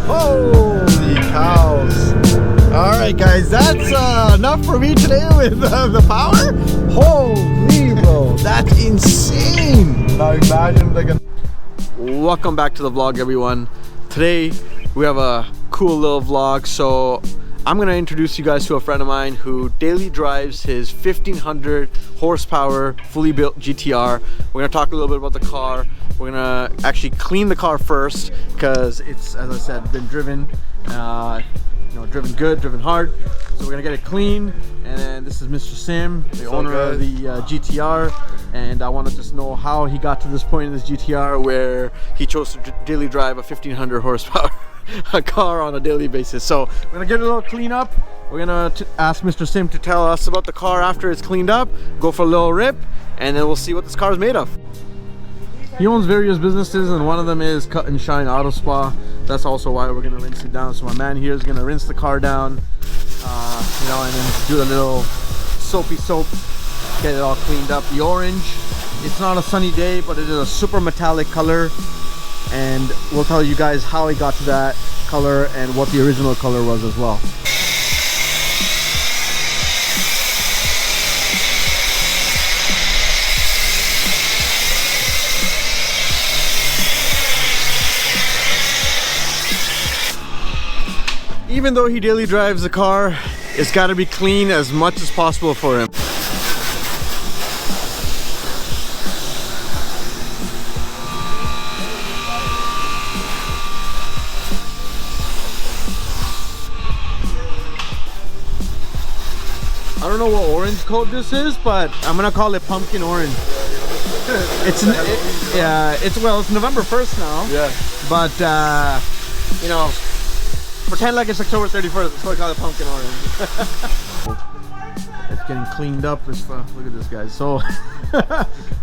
Holy cows. Alright guys, that's enough for me today with the power. Holy bro, that's insane. Now imagine like a... Welcome back to the vlog, everyone. Today we have a cool little vlog. So I'm gonna introduce you guys to a friend of mine who daily drives his 1500 horsepower fully built GTR. We're gonna talk a little bit about the car. We're gonna actually clean the car first because it's, as I said, been driven, driven good, driven hard. So we're gonna get it clean. And then this is Mr. Sim, the owner of the GTR, and I want to just know how he got to this point in this GTR where he chose to daily drive a 1500 horsepower a car on a daily basis. So we're gonna get a little clean up. We're gonna ask Mr. Sim to tell us about the car after it's cleaned up, go for a little rip, and then we'll see what this car is made of. He owns various businesses, and one of them is Cut and Shine Auto Spa. That's also why we're gonna rinse it down. So my man here is gonna rinse the car down, and then do a little soapy soap, get it all cleaned up. The orange, it's not a sunny day, but it is a super metallic color, and we'll tell you guys how he got to that color and what the original color was as well. Even though he daily drives the car, it's got to be clean as much as possible for him. I don't know what orange coat this is, but I'm gonna call it pumpkin orange. It's November 1st now. Yeah. But pretend like it's October 31st, so I call it pumpkin orange. It's getting cleaned up as fuck. Look at this, guys. So,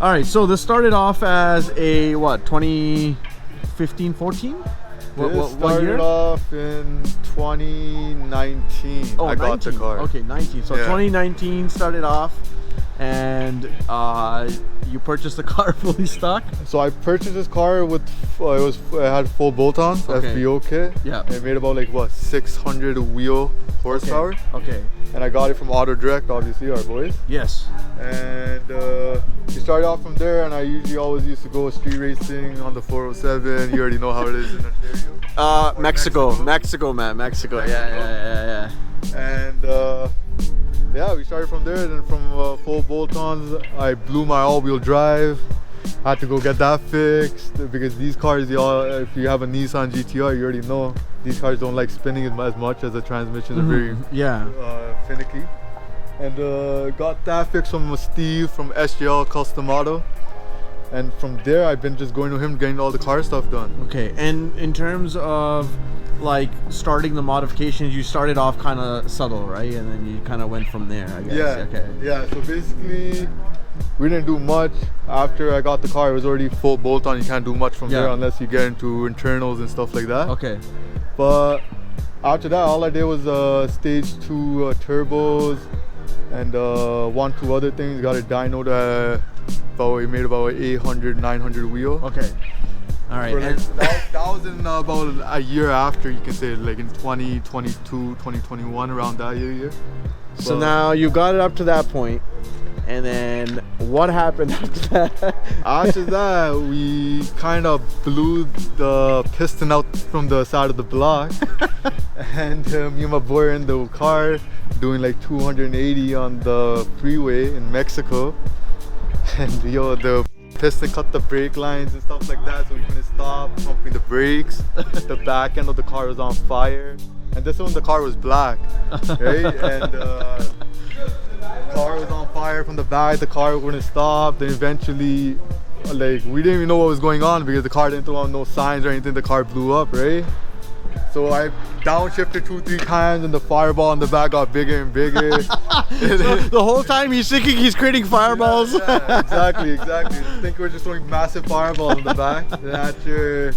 all right. So this started off as a what? 2015, 14? What year? Started off in 2019. Oh, I got the car. Okay, 19. So yeah. 2019 started off, and you purchased the car fully stock. So I purchased this car with it had full bolt-ons, FBO kit. Yeah. And it made about like what 600 wheel horsepower. Okay. And I got it from Auto Direct, obviously, our boys. Yes. And we started off from there, and I always used to go street racing on the 407. You already know how it is in Ontario. Mexico, man, Mexico. Yeah. And yeah, we started from there. Then from full bolt-ons, I blew my all-wheel drive. I had to go get that fixed because these cars, if you have a Nissan GTR, you already know these cars don't like spinning as much as the transmissions are very finicky. And got that fixed from Steve from SGL Custom Auto. And from there, I've been just going to him, getting all the car stuff done. Okay, and in terms of like starting the modifications, you started off kind of subtle, right? And then you kind of went from there, I guess. Yeah. Okay. Yeah. So basically, we didn't do much. After I got the car, it was already full bolt-on. You can't do much from there unless you get into internals and stuff like that. Okay. But after that, all I did was stage 2 turbos and 1-2 other things. Got a dyno that we made about 800, 900 wheel. Okay. All right. And that was in about a year after, you can say, like in 2022, 2021, around that year. So now you got it up to that point, and then what happened after that? After that, we kind of blew the piston out from the side of the block, and me and my boy were in the car doing like 280 on the freeway in Mexico, and the piston cut the brake lines and stuff like that, so we couldn't stop pumping the brakes. The back end of the car was on fire, and this one the car was black, right? And the car was on fire from the back. The car wouldn't stop. Then eventually, like, we didn't even know what was going on because the car didn't throw out no signs or anything. The car blew up, right? So I downshifted 2-3 times, and the fireball in the back got bigger and bigger. So the whole time he's thinking he's creating fireballs. Yeah, exactly. I think we're just throwing massive fireballs in the back. And after,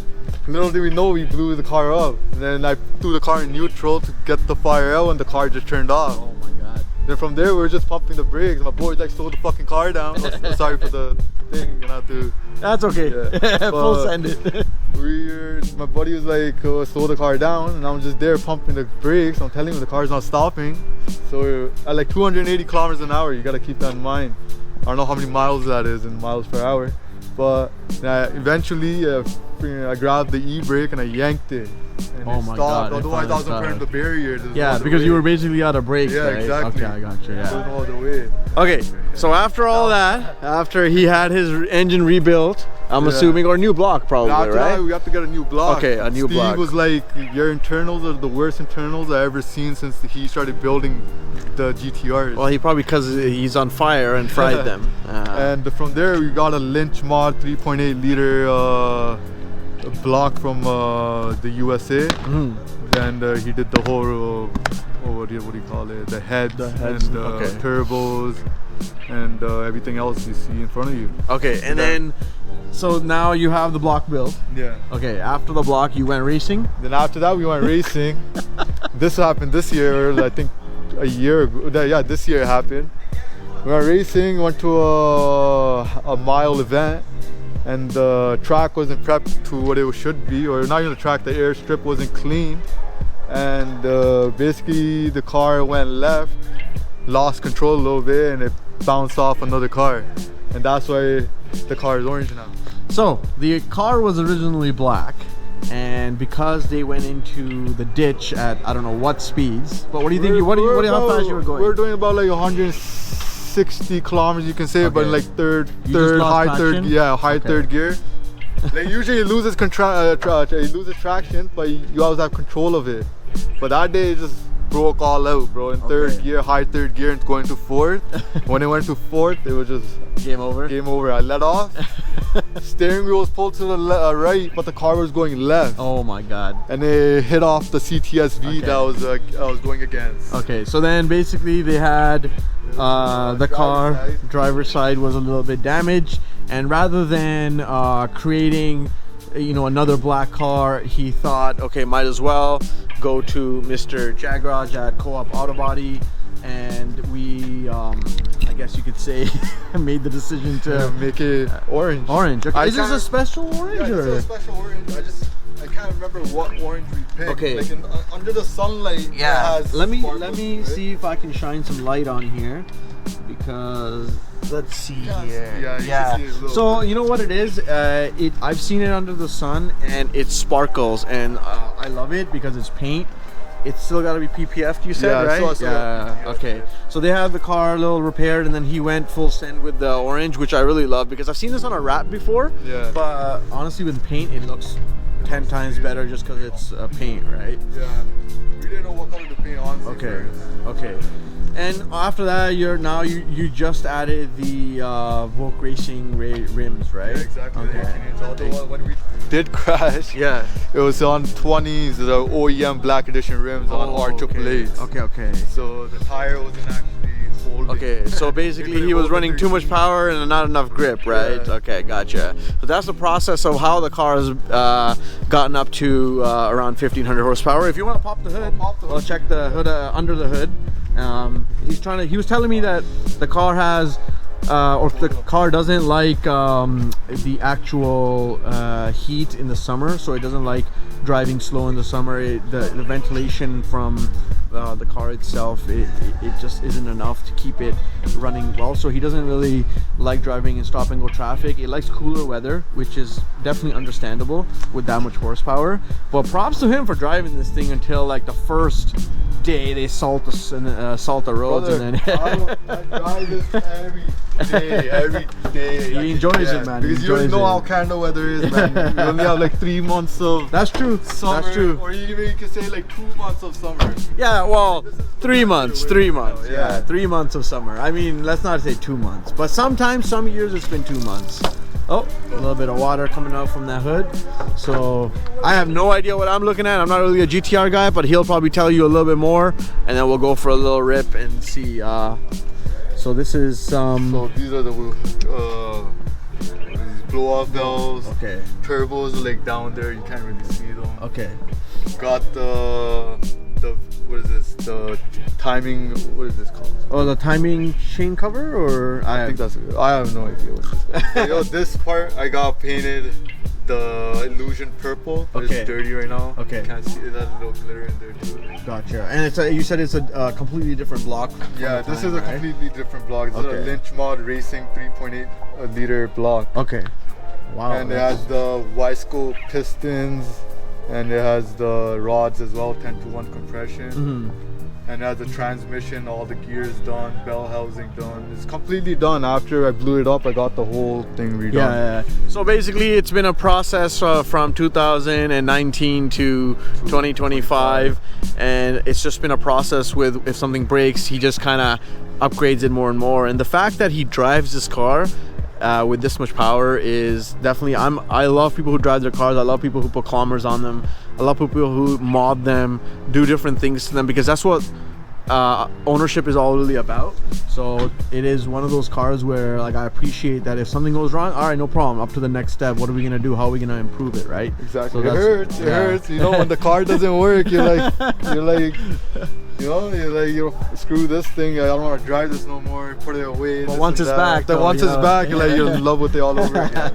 little did we know, we blew the car up. And then I threw the car in neutral to get the fire out, and the car just turned off. Oh my god. Then from there, we were just pumping the brakes. My boy like slowed the fucking car down. Sorry for the thing. You're gonna have to. That's okay. Yeah. Full send it. My buddy was like, slow the car down, and I'm just there pumping the brakes. I'm telling him the car's not stopping. So at like 280 kilometers an hour, you gotta keep that in mind. I don't know how many miles that is in miles per hour, but eventually I grabbed the e-brake and I yanked it. And Oh it my stopped. God, it Otherwise, I was finally in front of the barrier. Yeah, because you were basically out of brakes, Yeah, right? exactly. Okay, I got you. Going Yeah. all the way. Okay, so after all that, after he had his engine rebuilt, I'm assuming, or new block probably, After right? that, we have to get a new block. Okay, a new block. Steve was like, your internals are the worst internals I ever seen since he started building the GTRs. Well, he probably because he's on fire and fried them. And from there, we got a Lynch Mod 3.8 liter block from the USA. And he did the whole, what do you call it? The heads, heads, and turbos, and everything else you see in front of you. Okay, and then, so now you have the block built. Yeah. Okay, after the block, you went racing? Then after that, we went racing. This happened this year, I think a year ago. Yeah, this year it happened. We went racing, went to a mile event, and the track wasn't prepped to what it should be, or not even the track, the airstrip wasn't clean. And basically the car went left, lost control a little bit, and it bounced off another car. And that's why the car is orange now. So the car was originally black, and because they went into the ditch at I don't know what speeds, but what do you think? How fast you were going? We're doing about like 160 kilometers, you can say, but in like high third gear. Like usually it loses traction, but you always have control of it. But that day it just broke all out, bro. In third gear, high third gear, and going to fourth. When it went to fourth, it was just game over. Game over. I let off. Steering wheel was pulled to the right, but the car was going left. Oh my God! And it hit off the CTSV that I was going against. Okay, so then basically they had the car driver's side was a little bit damaged, and rather than creating another black car, he thought, okay, might as well go to Mr. Jagraj at Co-op Auto Body, and we I guess you could say made the decision to make it orange. Okay. Is this a special orange? Yeah, or? it's a special orange. I can't remember what orange we picked. Okay. Like under the sunlight. Yeah. It has let me right? see if I can shine some light on here, because let's see here. Yeah. So you know what it is? I've seen it under the sun and it sparkles, and I love it because it's paint. It's still got to be PPF, you said, right? Yeah. Okay. So they have the car a little repaired, and then he went full send with the orange, which I really love because I've seen this on a wrap before. Yeah. But honestly, with paint, it looks 10 times better just because it's paint, right? Yeah. We didn't know what color to paint on. Okay. And after that, you just added the Volk Racing rims, right? Yeah, exactly. Okay. Although when we did crash, it was on 20s, the OEM Black Edition rims on R blades. Okay. So the tire wasn't actually holding. Okay, so basically he was running too much power and not enough grip, right? Yeah. Okay, gotcha. So that's the process of how the car has gotten up to around 1500 horsepower. If you want to pop the hood, we'll check the hood under the hood. He was telling me that the car has or if the car doesn't like the actual heat in the summer, so it doesn't like driving slow in the summer. The ventilation from the car itself, it just isn't enough to keep it running well. So he doesn't really like driving in stop and go traffic. It likes cooler weather, which is definitely understandable with that much horsepower. But props to him for driving this thing until like the first day they salt the roads. Brother, and then I drive this every day. He enjoys it, man. Because you don't know how Canada weather is, man. You only have like 3 months of That's true. Summer, that's true. Or even you can say like 2 months of summer. Yeah, well, 3 months. 3 months. Yeah, 3 months of summer. I mean, let's not say 2 months, but sometimes some years it's been 2 months. Oh, a little bit of water coming out from that hood. So I have no idea what I'm looking at. I'm not really a GTR guy, but he'll probably tell you a little bit more, and then we'll go for a little rip and see. So this is So these are the blow-off valves. Okay. Turbos are like down there. You can't really see them. Okay. Got the what is this? The timing. What is this called? Oh, the timing chain cover, or I think that's. I have no idea what this is. So, yo, this part I got painted the illusion purple. But Okay. It's dirty right now. Okay. You can't see it. Has a little glitter in there too. Gotcha. And it's you said it's a completely different block. from Yeah, the this time, is a right? completely different block. This is Okay. a Lynch Mod Racing 3.8 liter block. Okay. Wow. And it has the Y-scope pistons, and it has the rods as well, 10-to-1 compression. Mm-hmm. And it has the transmission, all the gears done, bell housing done. It's completely done. After I blew it up, I got the whole thing redone. Yeah. So basically, it's been a process from 2019 to 2025, and it's just been a process with if something breaks, he just kind of upgrades it more and more. And the fact that he drives this car with this much power is definitely. I love people who drive their cars. I love people who put kilometers on them. I love people who mod them, do different things to them, because that's what ownership is all really about. So it is one of those cars where, like, I appreciate that if something goes wrong, all right, no problem, up to the next step. What are we gonna do? How are we gonna improve it, right? Exactly. So It hurts. It hurts. You know, when the car doesn't work, you're like, screw this thing. I don't want to drive this no more. Put it away. But once it's back, then though, once you it's know. back, you're in love with it all over again.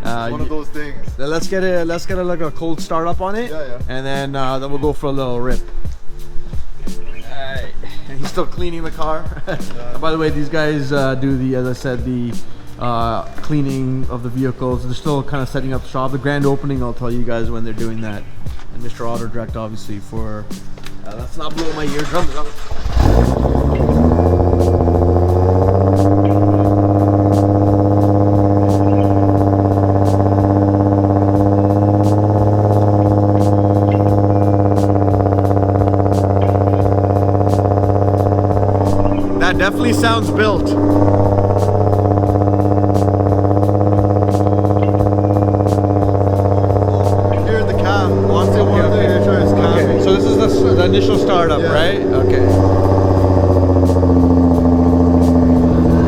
It's one of those things. Then let's get like a cold start up on it. Yeah. And then we'll go for a little rip. Alright. And he's still cleaning the car. And by the way, these guys do the, as I said, the cleaning of the vehicles. They're still kind of setting up shop. The grand opening, I'll tell you guys when they're doing that. And Mr. Auto Direct, obviously, for let's not blow my eardrums out. That definitely sounds built. Here's the cam. Once it warms up, you're sure it's cam. Okay, so this is the initial startup, Yeah. right? Okay.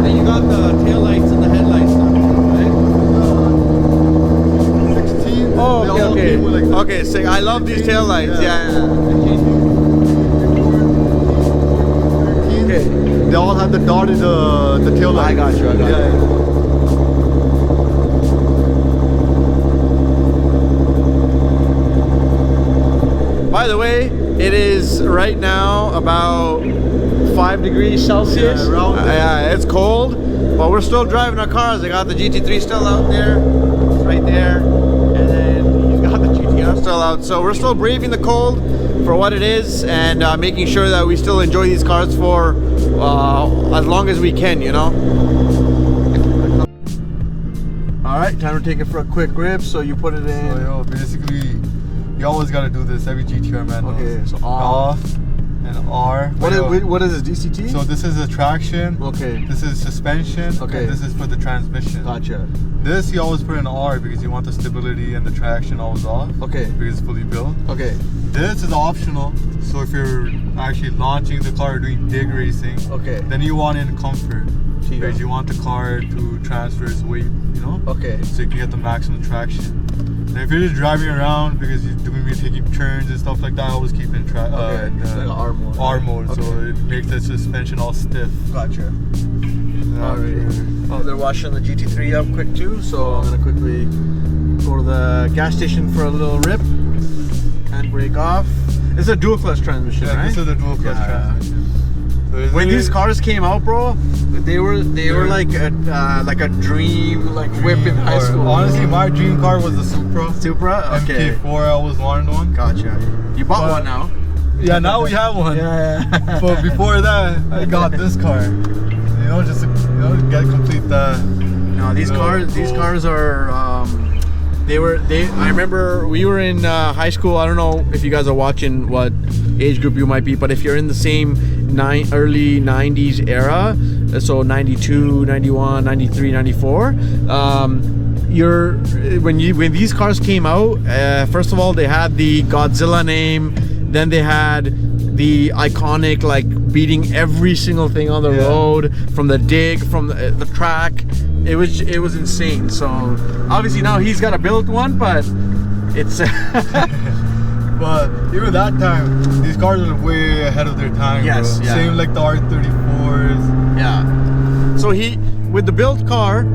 And you got the taillights and the headlights now, right? 16. Oh, they all okay. came with like Okay, so I love these taillights. Yeah. 13. Okay. They all have the dotted the tail light. I got you. By the way, it is right now about 5 degrees Celsius. Yeah, around there. Yeah, it's cold, but we're still driving our cars. I got the GT3 still out there, it's right there, and then you got the GTR still out. So we're still braving the cold for what it is, and making sure that we still enjoy these cars for as long as we can, you know. All right, time to take it for a quick rip. So you put it in. So yo, basically, you always gotta do this. Every GTR man knows. Okay, so off and R. What Yo, is this, DCT? So this is a traction. Okay. This is suspension. Okay. And this is for the transmission. Gotcha. This you always put in R because you want the stability and the traction always off. Okay. Because it's fully built. Okay. This is optional. So if you're actually launching the car or doing big racing, Okay. then you want it in comfort. Yeah. Because you want the car to transfer its weight, you know? Okay. So you can get the maximum traction. And if you're just driving around because you're doing taking turns and stuff like that, I always keep it in Okay. It's like R mode. R mode, so Okay. it makes the suspension all stiff. Gotcha. Alright. Oh, they're washing the GT3 up quick too, so I'm gonna quickly go to the gas station for a little rip. Handbrake off. It's a dual clutch transmission, Yeah, right? this is a dual clutch transmission. So When these cars came out, bro, they were like a dream whip in high school. Honestly, my dream car was the Supra. Supra. Okay. MK4, I always wanted one. Gotcha. You bought one now. Yeah, now we have one. Yeah. But before that, I got this car. You know, just to, complete that. No, these cars are. I remember we were in high school. I don't know if you guys are watching what age group you might be, but if you're in the same early 90s era, so 92, 91, 93, 94, when these cars came out, first of all, they had the Godzilla name, then they had the iconic, like, beating every single thing on the road, from the dig, from the track. It was insane. So obviously now he's got a built one, but it's But even that time, these cars are way ahead of their time. Yes, bro. yeah. Same like the R34s. Yeah. So with the built car,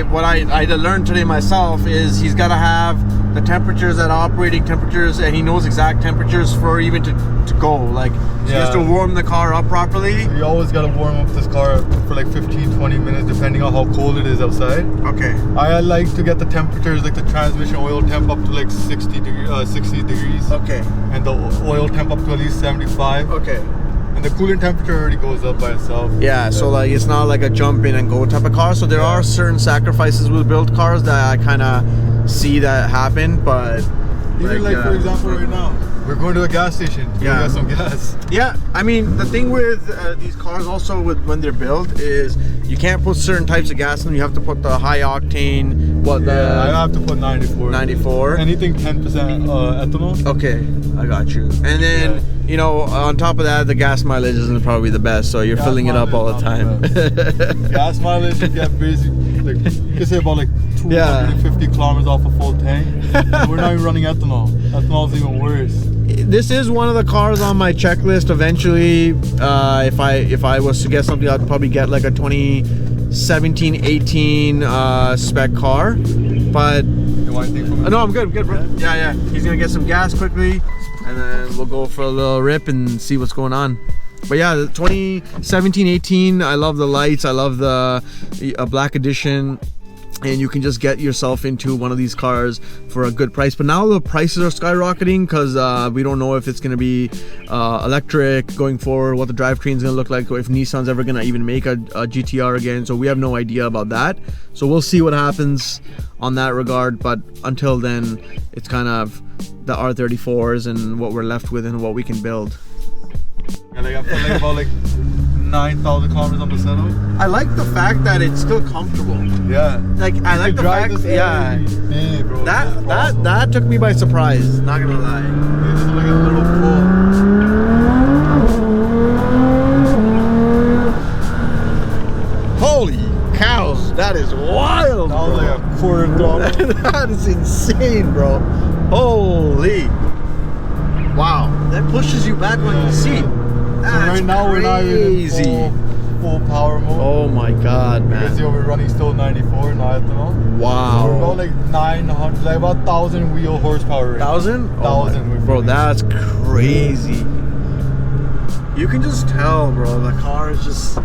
what I learned today myself is he's got to have the temperatures at operating temperatures, and he knows exact temperatures for even to go. Like, he has to warm the car up properly. So you always got to warm up this car for like 15-20 minutes depending on how cold it is outside. Okay. I like to get the temperatures, like the transmission oil temp up to like 60 degrees. Okay. And the oil temp up to at least 75. Okay. And the coolant temperature already goes up by itself. Yeah, so like it's not like a jump in and go type of car. So there are certain sacrifices with built cars that I kind of see that happen, but even like for example right now, we're going to a gas station to get some gas. Yeah, I mean the thing with these cars also with when they're built is you can't put certain types of gas in them. You have to put the high octane, I have to put 94. 94. Anything 10% ethanol. Okay, I got you. And then you know, on top of that, the gas mileage isn't probably the best, so you're filling it up all the time. Gas mileage, you get basically, like, you can say about like 250 kilometers off a full tank. We're not even running ethanol. Ethanol is even worse. This is one of the cars on my checklist. Eventually, if I was to get something, I'd probably get like a 2017-18 spec car. But You want anything from me? no, I'm good, bro. Yeah. He's gonna get some gas quickly, and then we'll go for a little rip and see what's going on. But yeah, the 2017-18, I love the lights. I love the black edition. And you can just get yourself into one of these cars for a good price. But now the prices are skyrocketing because we don't know if it's going to be electric going forward, what the drivetrain is going to look like, or if Nissan's ever going to even make a GTR again. So we have no idea about that. So we'll see what happens on that regard. But until then, it's kind of the R34s and what we're left with and what we can build. Yeah, like I feel like about like 9,000 kilometers on the saddle. I like the fact that it's still comfortable. Yeah. Like I like the fact, day, bro. That took me by surprise. Not gonna lie. It's like a little pull. Holy cows! That is wild. That was like a quarter throttle. That is insane, bro. Holy! Wow, that pushes you back on the seat. That's so right now we're not even in full power mode. Oh my god, man. Because we're running still 94, not ethanol. Wow. So we're about like 900, like about 1,000 wheel horsepower. 1,000? 1,000. Bro, that's crazy. You can just tell, bro. The car is just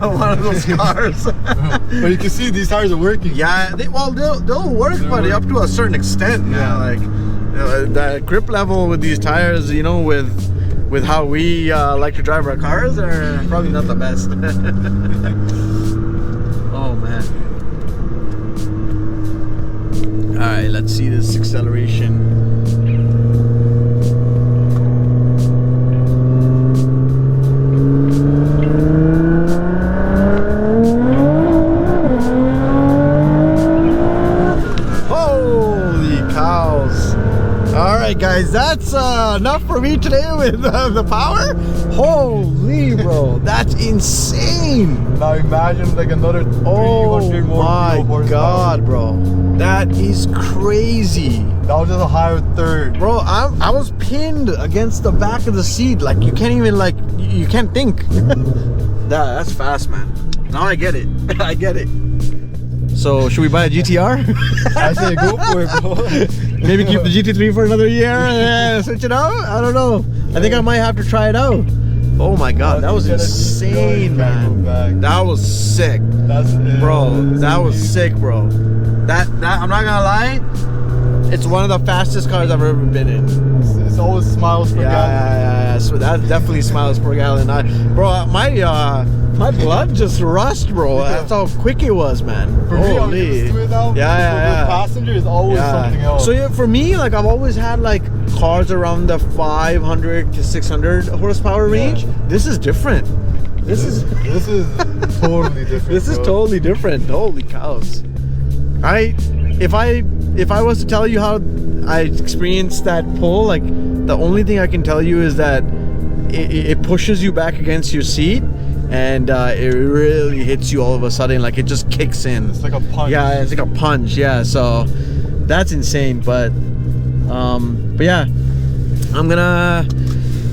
one of those cars. But you can see these tires are working. Yeah, they'll work, but up to a certain extent. Yeah, like the grip level with these tires, you know, with how we like to drive our cars, are probably not the best. Oh man. All right, let's see this acceleration. Alright guys, that's enough for me today with the power. Holy bro, that's insane. Now imagine like another 300 more my god, bro. That is crazy. That was just a higher third. Bro, I was pinned against the back of the seat. Like you can't even you can't think. That's fast, man. Now I get it. I get it. So should we buy a GTR? I say go for it, bro. Maybe keep the GT3 for another year and switch it out? I don't know. I think I might have to try it out. Oh my god, that was insane, man. That was sick. Bro, that was sick, bro. That I'm not gonna lie, it's one of the fastest cars I've ever been in. It's always smiles per gallon. Yeah. So that definitely smiles per gallon. Bro, my blood just rushed, bro. That's how quick it was, man. For me, I'm used to it now. Yeah. The passenger is always something else. So yeah, for me, like I've always had like cars around the 500 to 600 horsepower range. This is different. This is totally different. This is totally different. Holy cows! If I was to tell you how I experienced that pull, like the only thing I can tell you is that it pushes you back against your seat. And it really hits you all of a sudden, like it just kicks in. It's like a punch. Yeah, it's like a punch. Yeah, so that's insane. But But yeah, I'm gonna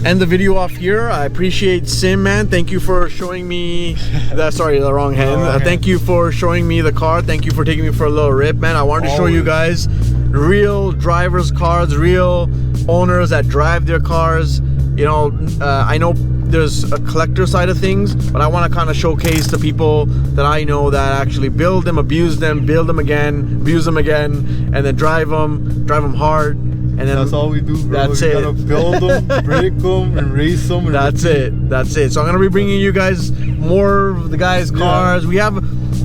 end the video off here. I appreciate Sim, man. Thank you for showing me the wrong hand. Thank you for showing me the car. Thank you for taking me for a little rip, man. I wanted to show you guys real drivers' cars, real owners that drive their cars. You know, I know there's a collector side of things, but I want to kind of showcase the people that I know that actually build them, abuse them, build them again, abuse them again, and then drive them hard. And then that's all we do, bro. That's we it. Gotta build them, break them, and race them. And that's it. So I'm gonna be bringing you guys more of the guys' cars. We have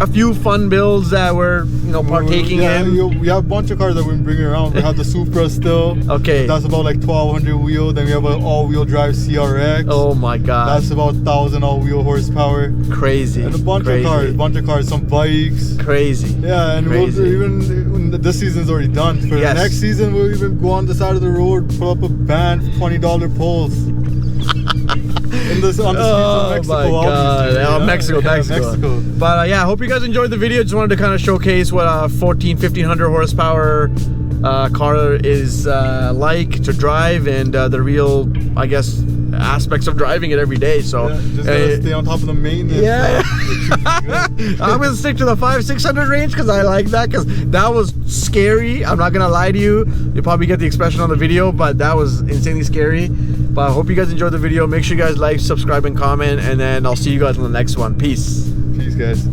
a few fun builds that we're partaking in. We have a bunch of cars that we're bringing around. We have the Supra still. Okay. That's about like 1200 wheel. Then we have an all-wheel drive CRX. Oh my god. That's about 1000 all-wheel horsepower. Crazy. And a bunch of cars, some bikes. Crazy. Yeah, and we'll even this season's already done. For the next season, we'll even go on the side of the road, put up a band for $20 poles. On the streets of Mexico, Mexico. But yeah, I hope you guys enjoyed the video. Just wanted to kind of showcase what a 1500 horsepower car is like to drive, and the real, I guess, aspects of driving it every day. So just gotta stay on top of the maintenance. I'm gonna stick to the 500-600 range because I like that, because that was scary. I'm not gonna lie to you. You'll probably get the expression on the video, but that was insanely scary. But I hope you guys enjoyed the video. Make sure you guys like, subscribe, and comment, and then I'll see you guys on the next one. Peace. Peace, guys.